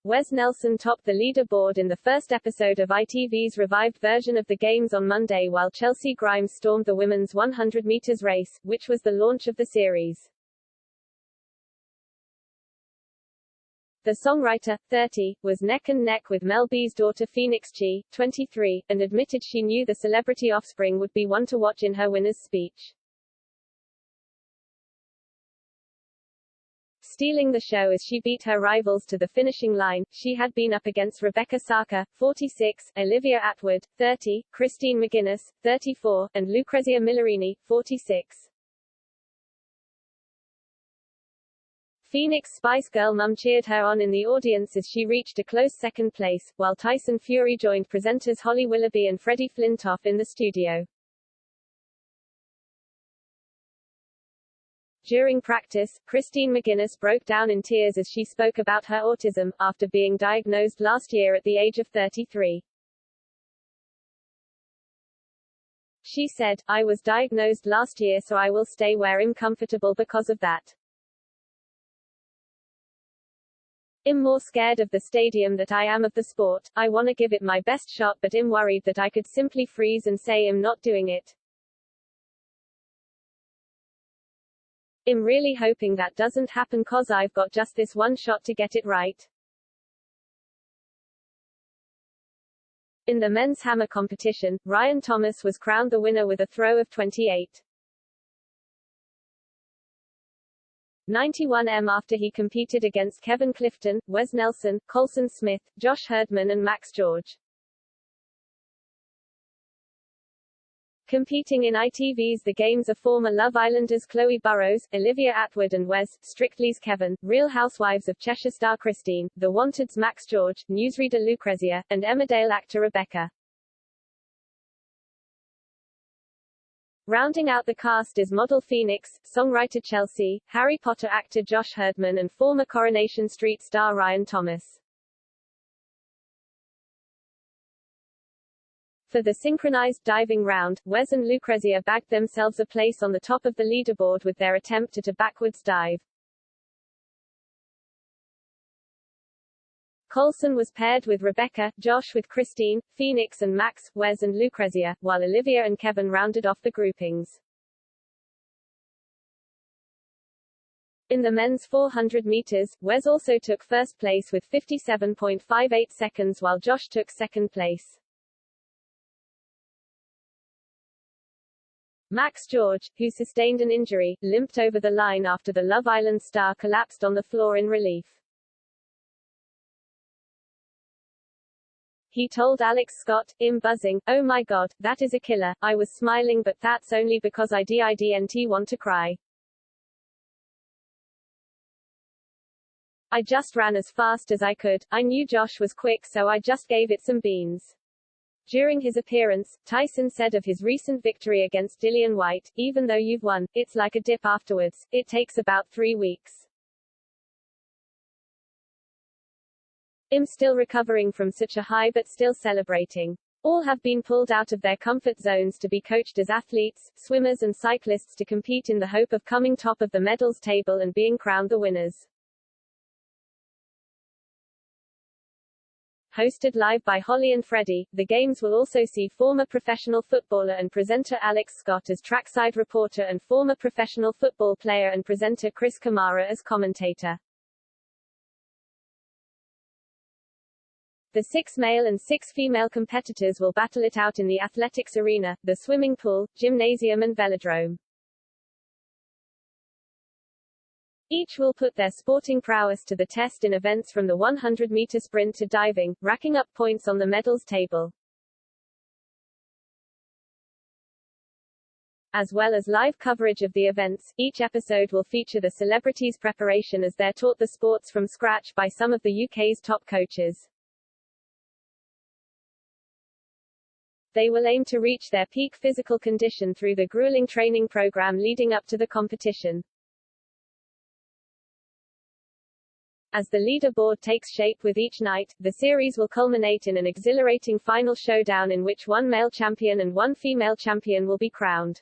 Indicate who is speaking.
Speaker 1: Wes Nelson topped the leaderboard in the first episode of ITV's revived version of the Games on Monday, while Chelcee Grimes stormed the women's 100 meters race, which was the launch of the series. The songwriter, 30, was neck and neck with Mel B's daughter Chelcee, 23, and admitted she knew the celebrity offspring would be one to watch in her winner's speech. Stealing the show as she beat her rivals to the finishing line, she had been up against Rebecca Sarker, 46, Olivia Attwood, 30, Christine McGuinness, 34, and Lucrezia Millarini, 46. Phoenix Spice Girl mum cheered her on in the audience as she reached a close second place, while Tyson Fury joined presenters Holly Willoughby and Freddie Flintoff in the studio. During practice, Christine McGuinness broke down in tears as she spoke about her autism, after being diagnosed last year at the age of 33. She said, "I was diagnosed last year, so I will stay where I'm comfortable because of that. I'm more scared of the stadium that I am of the sport. I want to give it my best shot, but I'm worried that I could simply freeze and say I'm not doing it. I'm really hoping that doesn't happen, 'cause I've got just this one shot to get it right." In the men's hammer competition, Ryan Thomas was crowned the winner with a throw of 28.91 after he competed against Kevin Clifton, Wes Nelson, Colson Smith, Josh Herdman and Max George. Competing in ITV's The Games are former Love Islanders Chloe Burrows, Olivia Attwood and Wes, Strictly's Kevin, Real Housewives of Cheshire star Christine, The Wanted's Max George, newsreader Lucrezia, and Emmerdale actor Rebecca. Rounding out the cast is model Phoenix, songwriter Chelcee, Harry Potter actor Josh Herdman and former Coronation Street star Ryan Thomas. For the synchronized diving round, Wes and Lucrezia bagged themselves a place on the top of the leaderboard with their attempt at a backwards dive. Colson was paired with Rebecca, Josh with Christine, Phoenix and Max, Wes and Lucrezia, while Olivia and Kevin rounded off the groupings. In the men's 400 meters, Wes also took first place with 57.58 seconds while Josh took second place. Max George, who sustained an injury, limped over the line after the Love Island star collapsed on the floor in relief. He told Alex Scott, "I'm buzzing, oh my god, that is a killer, I was smiling but that's only because I didn't want to cry. I just ran as fast as I could, I knew Josh was quick so I just gave it some beans." During his appearance, Tyson said of his recent victory against Dillian Whyte, "Even though you've won, it's like a dip afterwards, it takes about 3 weeks. I'm still recovering from such a high but still celebrating. All have been pulled out of their comfort zones to be coached as athletes, swimmers and cyclists to compete in the hope of coming top of the medals table and being crowned the winners." Hosted live by Holly and Freddie, the Games will also see former professional footballer and presenter Alex Scott as trackside reporter and former professional football player and presenter Chris Kamara as commentator. The 6 male and 6 female competitors will battle it out in the athletics arena, the swimming pool, gymnasium and velodrome. Each will put their sporting prowess to the test in events from the 100-meter sprint to diving, racking up points on the medals table. As well as live coverage of the events, each episode will feature the celebrities' preparation as they're taught the sports from scratch by some of the UK's top coaches. They will aim to reach their peak physical condition through the grueling training program leading up to the competition. As the leaderboard takes shape with each night, the series will culminate in an exhilarating final showdown in which one male champion and one female champion will be crowned.